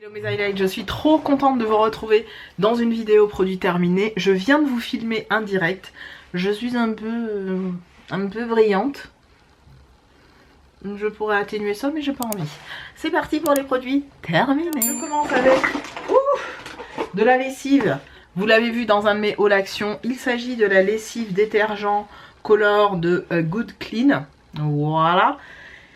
Hello mes highlights, je suis trop contente de vous retrouver dans une vidéo produit terminé. Je viens de vous filmer un direct. Je suis un peu brillante. Je pourrais atténuer ça mais j'ai pas envie. C'est parti pour les produits terminés. Je commence avec de la lessive. Vous l'avez vu dans un de mes hauls action. Il s'agit de la lessive détergent color de Good Clean. Voilà.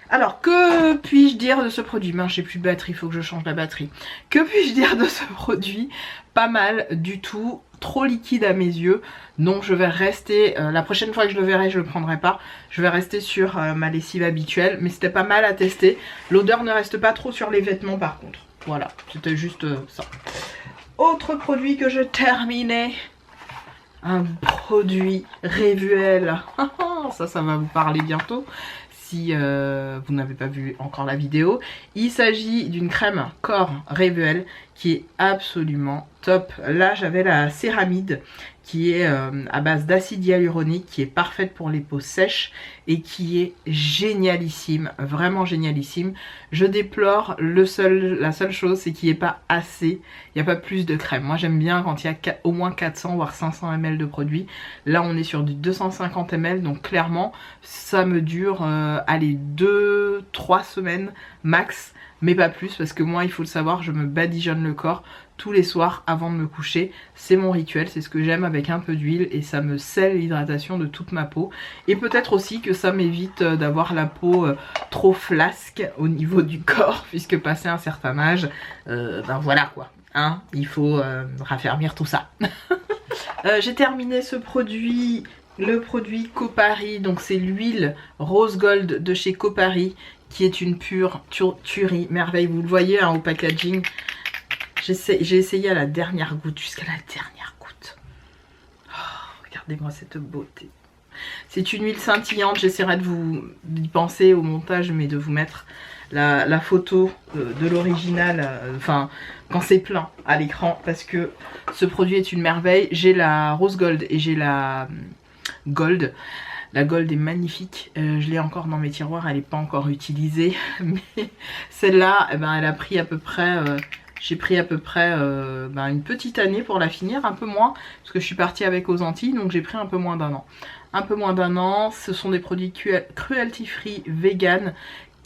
Alors, que puis-je dire de ce produit? Mince, j'ai plus de batterie, il faut que je change la batterie. Que puis-je dire de ce produit? Pas mal du tout, trop liquide à mes yeux. Donc je vais rester, la prochaine fois que je le verrai, je le prendrai pas. Je vais rester sur ma lessive habituelle, mais c'était pas mal à tester. L'odeur ne reste pas trop sur les vêtements par contre. Voilà, c'était juste ça. Autre produit que je terminais. Un produit Revuel. Ça va vous parler bientôt. Si vous n'avez pas vu encore la vidéo, il s'agit d'une crème corps Revuel qui est absolument top. Là j'avais la céramide qui est à base d'acide hyaluronique, qui est parfaite pour les peaux sèches et qui est génialissime, vraiment génialissime. Je déplore la seule chose, c'est qu'il n'y ait pas assez, il n'y a pas plus de crème. Moi j'aime bien quand il y a au moins 400 voire 500 ml de produit. Là on est sur du 250 ml, donc clairement ça me dure allez 2-3 semaines max, mais pas plus, parce que moi il faut le savoir, je me badigeonne le corps tous les soirs avant de me coucher. C'est mon rituel, c'est ce que j'aime, avec un peu d'huile, et ça me scelle l'hydratation de toute ma peau. Et peut-être aussi que ça m'évite d'avoir la peau trop flasque au niveau du corps, puisque passé un certain âge, ben voilà quoi, hein, il faut raffermir tout ça. J'ai terminé ce produit, le produit Copari, donc c'est l'huile Rose Gold de chez Copari, qui est une pure tuerie, merveille. Vous le voyez hein, au packaging. J'ai essayé à la dernière goutte, jusqu'à la dernière goutte. Oh, regardez-moi cette beauté. C'est une huile scintillante, j'essaierai d'y penser au montage, mais de vous mettre la photo de l'original, enfin quand c'est plein à l'écran, parce que ce produit est une merveille. J'ai la Rose Gold et j'ai la Gold. La Gold est magnifique, je l'ai encore dans mes tiroirs, elle n'est pas encore utilisée, mais celle-là, eh ben, elle a pris à peu près... j'ai pris à peu près une petite année pour la finir, un peu moins, parce que je suis partie avec aux Antilles, donc j'ai pris un peu moins d'un an. Un peu moins d'un an, ce sont des produits cruelty free, vegan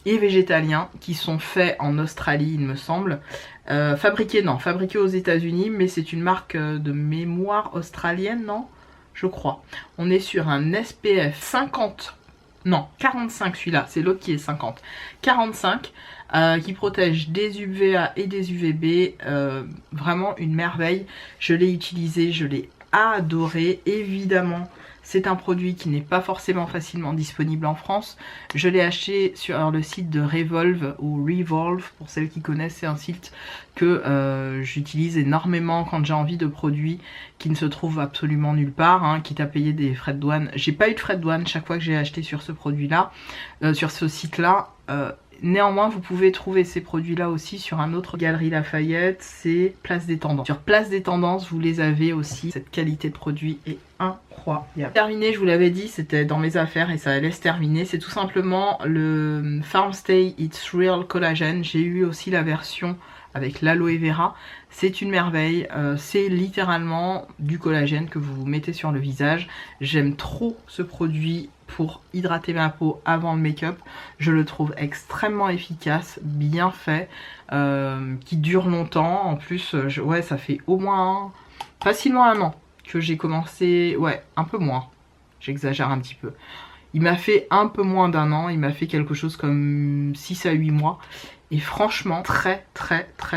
et végétaliens, qui sont faits en Australie il me semble. Fabriqués aux États-Unis, mais c'est une marque de mémoire australienne, non? Je crois. On est sur un SPF 50, non 45 celui-là, c'est l'autre qui est 50. 45. Qui protège des UVA et des UVB, vraiment une merveille. Je l'ai utilisé, je l'ai adoré. Évidemment c'est un produit qui n'est pas forcément facilement disponible en France. Je l'ai acheté sur le site de Revolve, ou Revolve pour celles qui connaissent. C'est un site que j'utilise énormément quand j'ai envie de produits qui ne se trouvent absolument nulle part, hein, quitte à payer des frais de douane. J'ai pas eu de frais de douane chaque fois que j'ai acheté sur ce produit là, sur ce site là. Néanmoins, vous pouvez trouver ces produits-là aussi sur un autre Galerie Lafayette, c'est Place des Tendances. Sur Place des Tendances, vous les avez aussi. Cette qualité de produit est incroyable. Terminé, je vous l'avais dit, c'était dans mes affaires et ça allait se terminer. C'est tout simplement le Farmstay It's Real Collagen. J'ai eu aussi la version avec l'aloe vera. C'est une merveille, c'est littéralement du collagène que vous mettez sur le visage. J'aime trop ce produit pour hydrater ma peau avant le make-up. Je le trouve extrêmement efficace, bien fait, qui dure longtemps. En plus, ouais, ça fait au moins facilement un an que j'ai commencé, ouais, un peu moins, j'exagère un petit peu. Il m'a fait un peu moins d'un an, il m'a fait quelque chose comme 6 à 8 mois. Et franchement, très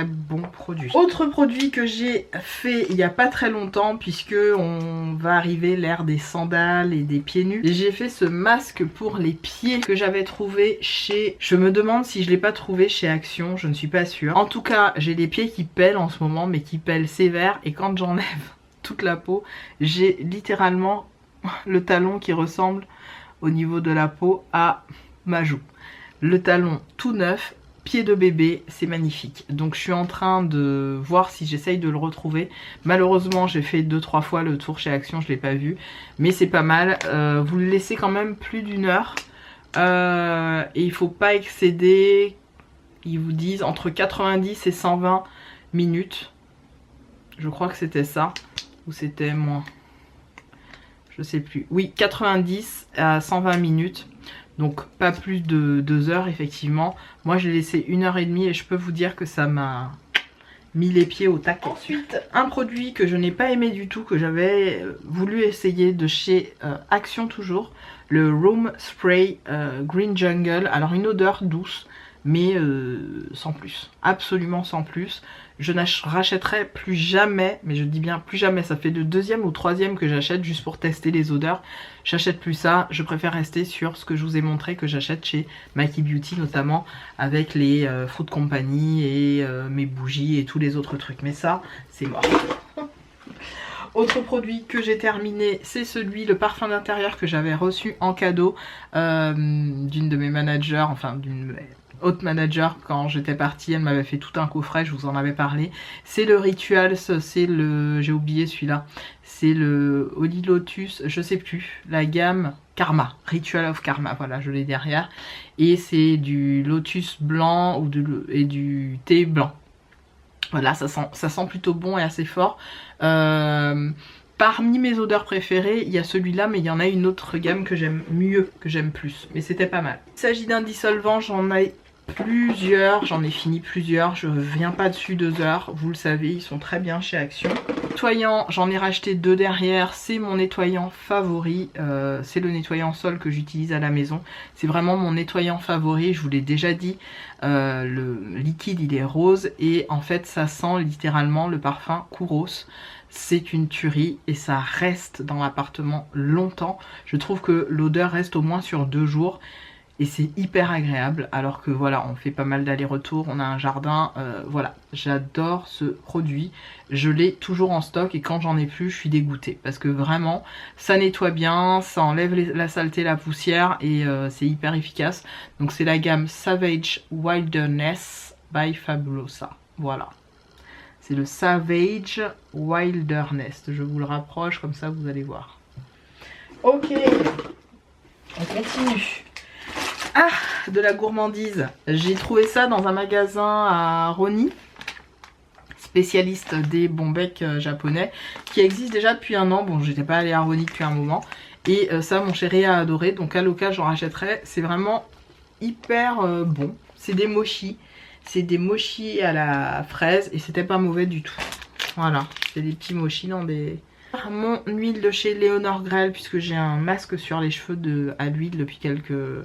bon produit. Autre produit que j'ai fait il n'y a pas très longtemps, puisque on va arriver l'ère des sandales et des pieds nus. J'ai fait ce masque pour les pieds que j'avais trouvé chez... Je me demande si je ne l'ai pas trouvé chez Action, je ne suis pas sûre. En tout cas, j'ai les pieds qui pèlent en ce moment, mais qui pèlent sévère. Et quand j'enlève toute la peau, j'ai littéralement le talon qui ressemble au niveau de la peau à ma joue. Le talon tout neuf, pied de bébé, c'est magnifique. Donc je suis en train de voir si j'essaye de le retrouver. Malheureusement j'ai fait 2-3 fois le tour chez Action, je l'ai pas vu, mais c'est pas mal. Vous le laissez quand même plus d'1 heure, et il faut pas excéder Ils vous disent entre 90 et 120 minutes. Je crois que c'était ça. Ou c'était moins. Je sais plus. Oui, 90 à 120 minutes. Donc pas plus de 2 heures effectivement. Moi j'ai laissé 1h30 et je peux vous dire que ça m'a mis les pieds au taquet. Ensuite, un produit que je n'ai pas aimé du tout, que j'avais voulu essayer de chez Action toujours. Le Room Spray Green Jungle. Alors une odeur douce, mais sans plus. Absolument sans plus. Je n'achèterai plus jamais, mais je dis bien plus jamais, ça fait le 2e ou 3e que j'achète juste pour tester les odeurs. J'achète plus ça, je préfère rester sur ce que je vous ai montré que j'achète chez Maki Beauty notamment avec les Fruit Company et mes bougies et tous les autres trucs. Mais ça, c'est mort. Autre produit que j'ai terminé, c'est celui, le parfum d'intérieur que j'avais reçu en cadeau d'une de mes managers, enfin d'une haute manager quand j'étais partie. Elle m'avait fait tout un coffret, je vous en avais parlé. C'est le Rituals, c'est le... j'ai oublié celui-là. C'est le Holy Lotus, je sais plus, la gamme Karma, Ritual of Karma, voilà, je l'ai derrière. Et c'est du lotus blanc et du thé blanc. Voilà, ça sent plutôt bon et assez fort. Parmi mes odeurs préférées, il y a celui-là, mais il y en a une autre gamme que j'aime mieux, que j'aime plus. Mais c'était pas mal. Il s'agit d'un dissolvant, j'en ai plusieurs, j'en ai fini plusieurs. Je reviens pas dessus 2 heures, vous le savez, ils sont très bien chez Action. Nettoyant, j'en ai racheté 2 derrière, c'est mon nettoyant favori. C'est le nettoyant sol que j'utilise à la maison. C'est vraiment mon nettoyant favori, je vous l'ai déjà dit. Le liquide il est rose et en fait ça sent littéralement le parfum Kouros. C'est une tuerie et ça reste dans l'appartement longtemps. Je trouve que l'odeur reste au moins sur 2 jours et c'est hyper agréable. Alors que voilà, on fait pas mal d'allers-retours, on a un jardin, voilà. J'adore ce produit, je l'ai toujours en stock et quand j'en ai plus, je suis dégoûtée. Parce que vraiment, ça nettoie bien, ça enlève la saleté, la poussière et c'est hyper efficace. Donc c'est la gamme Savage Wilderness by Fabulosa, voilà. C'est le Savage Wilderness. Je vous le rapproche, comme ça vous allez voir. Ok, on continue. Ah, de la gourmandise. J'ai trouvé ça dans un magasin à Roni, spécialiste des bons becs japonais, qui existe déjà depuis 1 an. Bon, j'étais pas allée à Roni depuis un moment. Et ça, mon chéri a adoré. Donc à l'occasion, j'en rachèterai. C'est vraiment hyper bon. C'est des mochis. C'est des mochis à la fraise et c'était pas mauvais du tout. Voilà, c'est des petits mochis dans des... Mon huile de chez Léonore Grell, puisque j'ai un masque sur les cheveux à l'huile depuis quelques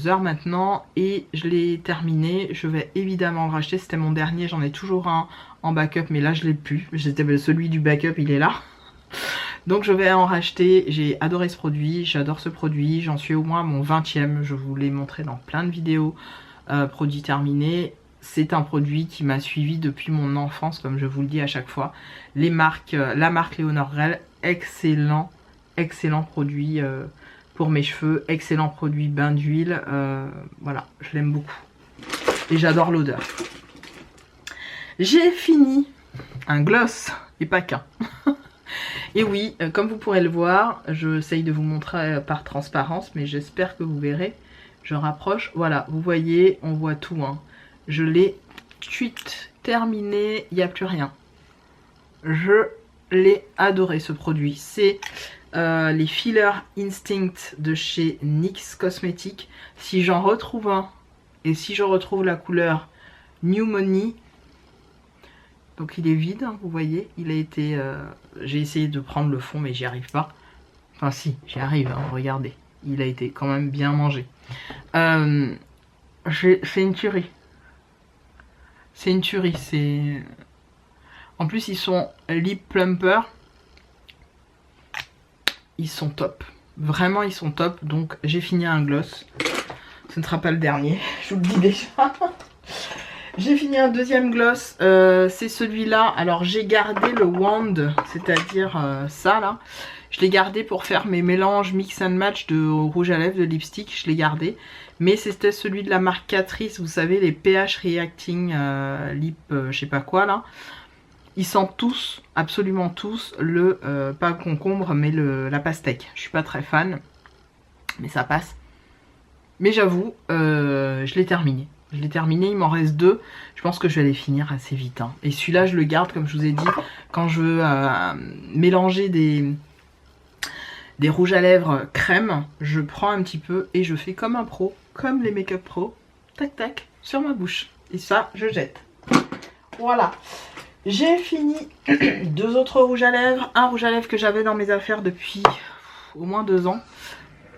heures maintenant. Et je l'ai terminé, je vais évidemment le racheter. C'était mon dernier, j'en ai toujours un en backup, mais là je l'ai plus. Celui du backup, il est là. Donc je vais en racheter. J'ai adoré ce produit, j'adore ce produit. J'en suis au moins à mon 20e, je vous l'ai montré dans plein de vidéos. Produit terminé, c'est un produit qui m'a suivi depuis mon enfance, comme je vous le dis à chaque fois. La marque Léonore Grell, excellent produit pour mes cheveux, excellent produit bain d'huile, voilà, je l'aime beaucoup et j'adore l'odeur. J'ai fini un gloss et pas qu'un. Et oui, comme vous pourrez le voir, j'essaye de vous montrer par transparence, mais j'espère que vous verrez. Je rapproche, voilà, vous voyez, on voit tout, hein. Je l'ai terminé, il n'y a plus rien. Je l'ai adoré ce produit. C'est les Filler Instinct de chez NYX Cosmetics. Si j'en retrouve un, et si je retrouve la couleur New Money, donc il est vide, hein, vous voyez, il a été... j'ai essayé de prendre le fond, mais j'y arrive pas. Enfin si, j'y arrive, hein, regardez. Il a été quand même bien mangé. C'est une tuerie. C'est une tuerie. C'est... En plus, ils sont lip plumper. Ils sont top. Vraiment, ils sont top. Donc, j'ai fini un gloss. Ce ne sera pas le dernier. Je vous le dis déjà. J'ai fini un deuxième gloss. C'est celui-là. Alors, j'ai gardé le wand. C'est-à-dire ça, là. Je l'ai gardé pour faire mes mélanges mix and match de rouge à lèvres, de lipstick. Je l'ai gardé. Mais c'était celui de la marque Catrice. Vous savez, les pH Reacting Lip, je sais pas quoi, là. Ils sentent tous, absolument tous, le, pas le concombre, mais la pastèque. Je suis pas très fan, mais ça passe. Mais j'avoue, je l'ai terminé. Je l'ai terminé, il m'en reste 2. Je pense que je vais les finir assez vite. Hein. Et celui-là, je le garde, comme je vous ai dit, quand je veux mélanger des rouges à lèvres crème. Je prends un petit peu et je fais comme un pro, comme les make-up pro. Tac, tac, sur ma bouche. Et ça, je jette. Voilà. J'ai fini 2 autres rouges à lèvres. Un rouge à lèvres que j'avais dans mes affaires depuis au moins 2 ans.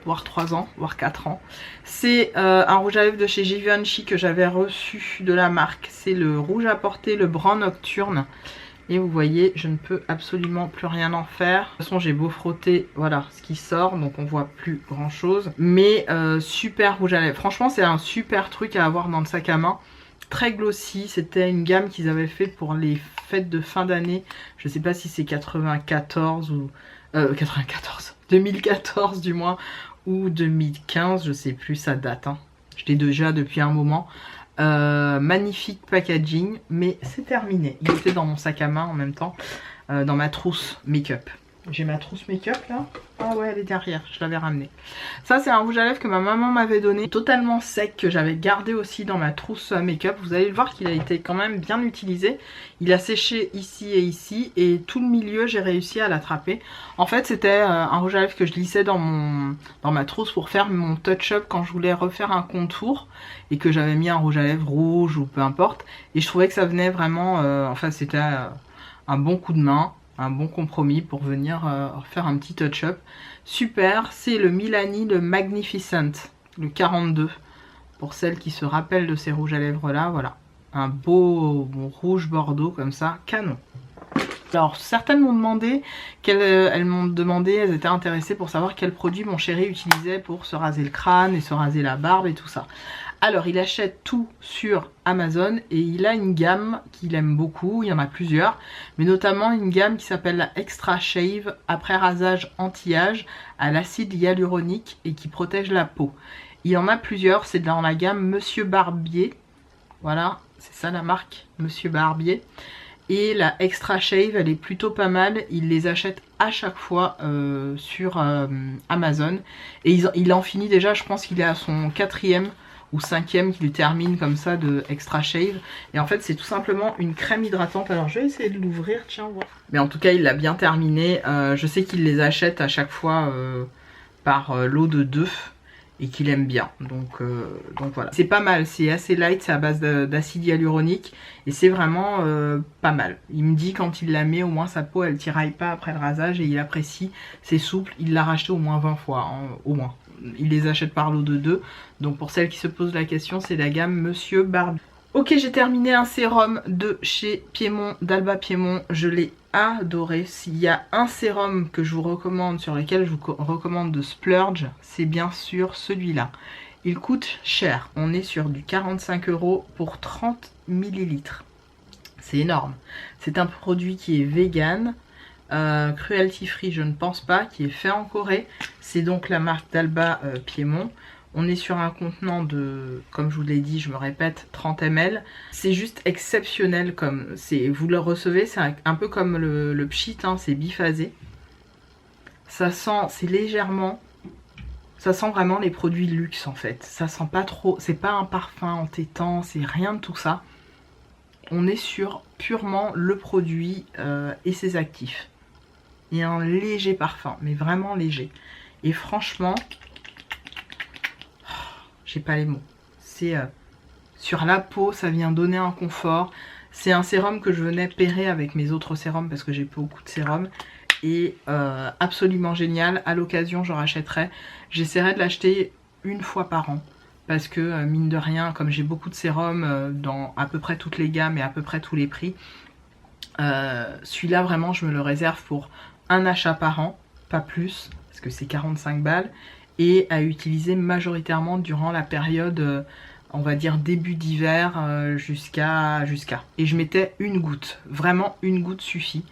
Voire 3 ans, voire 4 ans. C'est un rouge à lèvres de chez Givenchy que j'avais reçu de la marque. C'est le rouge à porter, le brun nocturne. Et vous voyez, je ne peux absolument plus rien en faire. De toute façon, j'ai beau frotter, voilà ce qui sort, donc on voit plus grand chose. Mais super rouge à lèvres. Franchement, c'est un super truc à avoir dans le sac à main. Très glossy, c'était une gamme qu'ils avaient fait pour les fêtes de fin d'année. Je sais pas si c'est 94 ou... 2014 du moins, ou 2015, je sais plus, ça date. Hein. Je l'ai déjà depuis un moment. Magnifique packaging, mais c'est terminé. Il était dans mon sac à main en même temps, dans ma trousse make-up. J'ai ma trousse make-up là. Ah ouais, elle est derrière, je l'avais ramenée. Ça, c'est un rouge à lèvres que ma maman m'avait donné, totalement sec, que j'avais gardé aussi dans ma trousse make-up. Vous allez le voir qu'il a été quand même bien utilisé. Il a séché ici et ici, et tout le milieu, j'ai réussi à l'attraper. En fait, c'était un rouge à lèvres que je lissais dans ma trousse pour faire mon touch-up quand je voulais refaire un contour, et que j'avais mis un rouge à lèvres rouge ou peu importe. Et je trouvais que ça venait vraiment... enfin, c'était un bon coup de main. Un bon compromis pour venir faire un petit touch-up. Super, c'est le Milani, le Magnificent, le 42. Pour celles qui se rappellent de ces rouges à lèvres là, voilà. Un beau rouge bordeaux comme ça, canon. Alors certaines m'ont demandé, elles étaient intéressées pour savoir quel produit mon chéri utilisait pour se raser le crâne et se raser la barbe et tout ça. Alors il achète tout sur Amazon et il a une gamme qu'il aime beaucoup, il y en a plusieurs, mais notamment une gamme qui s'appelle la Extra Shave après rasage anti-âge à l'acide hyaluronique et qui protège la peau. Il y en a plusieurs, c'est dans la gamme Monsieur Barbier, voilà, c'est ça la marque, Monsieur Barbier. Et la Extra Shave, elle est plutôt pas mal. Il les achète à chaque fois sur Amazon. Et il en finit déjà, je pense qu'il est à son 4e ou 5e qu'il termine comme ça de Extra Shave. Et en fait, c'est tout simplement une crème hydratante. Alors, je vais essayer de l'ouvrir, tiens, voir. Mais en tout cas, il l'a bien terminé. Je sais qu'il les achète à chaque fois par lot de 2. Et qu'il aime bien, donc voilà. C'est pas mal, c'est assez light, c'est à base d'acide hyaluronique et c'est vraiment pas mal. Il me dit quand il la met, au moins sa peau elle tiraille pas après le rasage et il apprécie, c'est souple, il l'a racheté au moins 20 fois, hein, au moins. Il les achète par lot de 2, donc pour celles qui se posent la question, c'est la gamme Monsieur Barbier. Ok, j'ai terminé un sérum de chez Piémont, d'Alba Piémont, je l'ai adoré. S'il y a un sérum que je vous recommande, sur lequel je vous recommande de splurge, c'est bien sûr celui-là. Il coûte cher, on est sur du 45 € pour 30 ml. C'est énorme. C'est un produit qui est vegan, cruelty free je ne pense pas, qui est fait en Corée. C'est donc la marque d'Alba Piémont. On est sur un contenant de, comme je vous l'ai dit, je me répète, 30 ml. C'est juste exceptionnel comme, vous le recevez, c'est un peu comme le pchit, hein, c'est biphasé. Ça sent, c'est légèrement, ça sent vraiment les produits luxe en fait. Ça sent pas trop, c'est pas un parfum entêtant, c'est rien de tout ça. On est sur purement le produit et ses actifs. Et un léger parfum, mais vraiment léger. Et franchement... j'ai pas les mots. C'est sur la peau, ça vient donner un confort. C'est un sérum que je venais pairer avec mes autres sérums parce que j'ai beaucoup de sérums. Et absolument génial. À l'occasion, je rachèterai. J'essaierai de l'acheter une fois par an. Parce que mine de rien, comme j'ai beaucoup de sérums dans à peu près toutes les gammes et à peu près tous les prix, celui-là vraiment je me le réserve pour un achat par an, pas plus, parce que c'est 45 balles. Et à utiliser majoritairement durant la période, on va dire début d'hiver jusqu'à... Et je mettais une goutte, vraiment une goutte suffit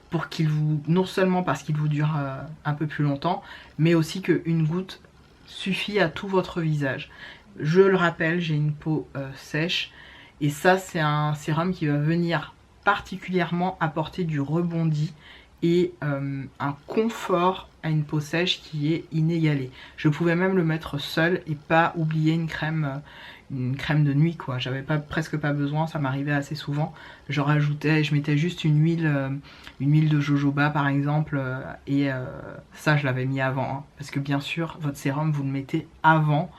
pour qu'il vous... Non seulement parce qu'il vous dure un peu plus longtemps, mais aussi qu'une goutte suffit à tout votre visage. Je le rappelle, j'ai une peau sèche et ça c'est un sérum qui va venir particulièrement apporter du rebondi et un confort à une peau sèche qui est inégalé. Je pouvais même le mettre seul et pas oublier une crème une crème de nuit quoi. J'avais presque pas besoin, ça m'arrivait assez souvent. Je rajoutais, je mettais juste une huile de jojoba par exemple, ça je l'avais mis avant, hein, parce que bien sûr votre sérum vous le mettez avant,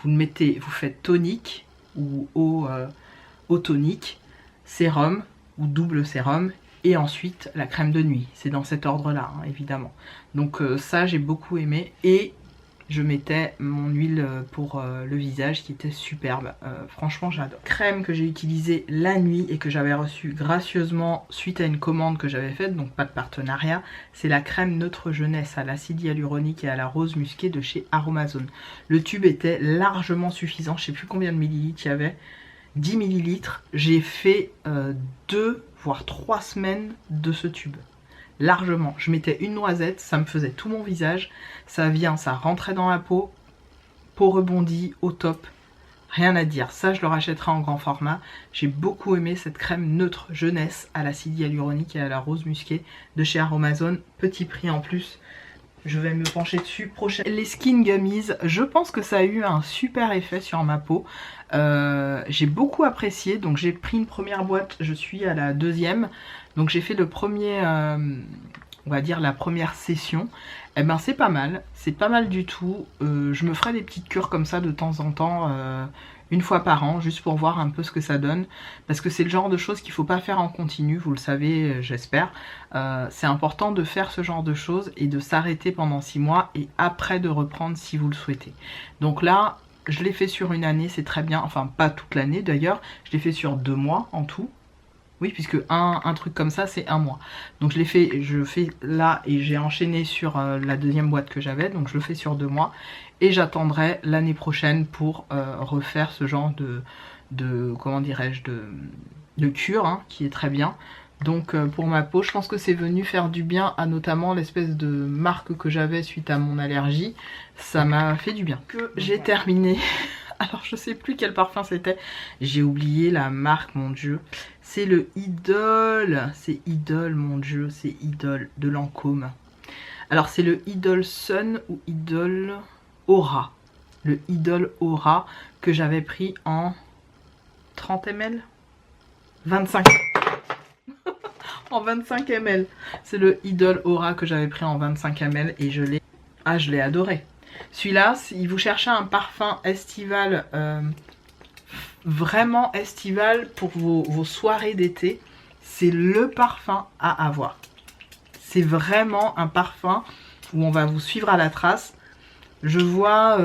vous faites tonique ou eau tonique, sérum ou double sérum, et ensuite la crème de nuit. C'est dans cet ordre là, hein, évidemment. Donc ça j'ai beaucoup aimé, et je mettais mon huile pour le visage qui était superbe. Franchement j'adore. Crème que j'ai utilisée la nuit et que j'avais reçue gracieusement suite à une commande que j'avais faite, donc pas de partenariat, c'est la crème Neutre Jeunesse à l'acide hyaluronique et à la rose musquée de chez Aromazone. Le tube était largement suffisant, je sais plus combien de millilitres il y avait, 10 millilitres. J'ai fait 2 voire 3 semaines de ce tube. Largement, je mettais une noisette, ça me faisait tout mon visage, ça rentrait dans la peau rebondie, au top, rien à dire. Ça je le rachèterai en grand format. J'ai beaucoup aimé cette crème Neutre Jeunesse à l'acide hyaluronique et à la rose musquée de chez Aromazone, petit prix en plus. Je vais me pencher dessus prochain. Les Skin Gummies, je pense que ça a eu un super effet sur ma peau. J'ai beaucoup apprécié, donc j'ai pris une première boîte, je suis à la deuxième. Donc j'ai fait le premier, on va dire la première session. Et ben c'est pas mal du tout. Je me ferai des petites cures comme ça de temps en temps, une fois par an, juste pour voir un peu ce que ça donne. Parce que c'est le genre de choses qu'il ne faut pas faire en continu, vous le savez, j'espère. C'est important de faire ce genre de choses et de s'arrêter pendant 6 mois et après de reprendre si vous le souhaitez. Donc là, je l'ai fait sur une année, c'est très bien. Enfin, pas toute l'année d'ailleurs, je l'ai fait sur 2 mois en tout. Oui, puisque un truc comme ça, c'est 1 mois. Donc je fais là et j'ai enchaîné sur la deuxième boîte que j'avais. Donc je le fais sur 2 mois. Et j'attendrai l'année prochaine pour refaire ce genre comment dirais-je, de cure, hein, qui est très bien. Donc pour ma peau, je pense que c'est venu faire du bien à notamment l'espèce de marque que j'avais suite à mon allergie. Ça m'a fait du bien. Que j'ai terminé. Alors je sais plus quel parfum c'était. J'ai oublié la marque, mon dieu. C'est le Idol. C'est Idol, mon dieu. C'est Idol de Lancôme. Alors c'est le Idol Sun ou Idol Aura. Le Idol Aura que j'avais pris en 30 ml 25 en 25 ml. C'est le Idol Aura que j'avais pris en 25 ml et je l'ai adoré. Celui-là, si vous cherchez un parfum estival, vraiment estival pour vos soirées d'été, c'est le parfum à avoir. C'est vraiment un parfum où on va vous suivre à la trace. Je vois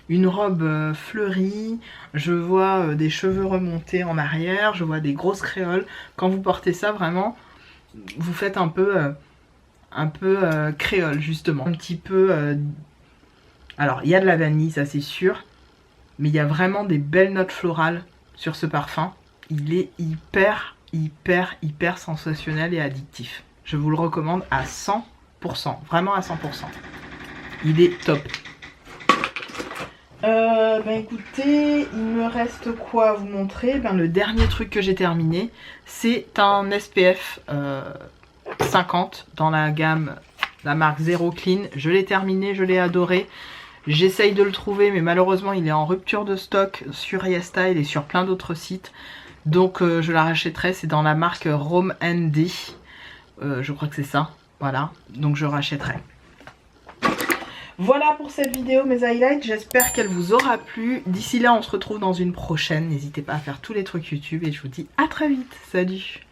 une robe fleurie, je vois des cheveux remontés en arrière, je vois des grosses créoles. Quand vous portez ça, vraiment, vous faites un peu créole, justement. Un petit peu... Alors, il y a de la vanille, ça c'est sûr, mais il y a vraiment des belles notes florales sur ce parfum. Il est hyper sensationnel et addictif. Je vous le recommande à 100%, vraiment à 100%. Il est top. Écoutez, il me reste quoi à vous montrer? Le dernier truc que j'ai terminé, c'est un SPF 50 dans la gamme, la marque Zero Clean. Je l'ai terminé, je l'ai adoré. J'essaye de le trouver, mais malheureusement il est en rupture de stock sur YesStyle et sur plein d'autres sites. Donc je la rachèterai, c'est dans la marque Rome ND. Je crois que c'est ça, voilà. Donc je rachèterai. Voilà pour cette vidéo, mes highlights. J'espère qu'elle vous aura plu. D'ici là, on se retrouve dans une prochaine. N'hésitez pas à faire tous les trucs YouTube et je vous dis à très vite. Salut!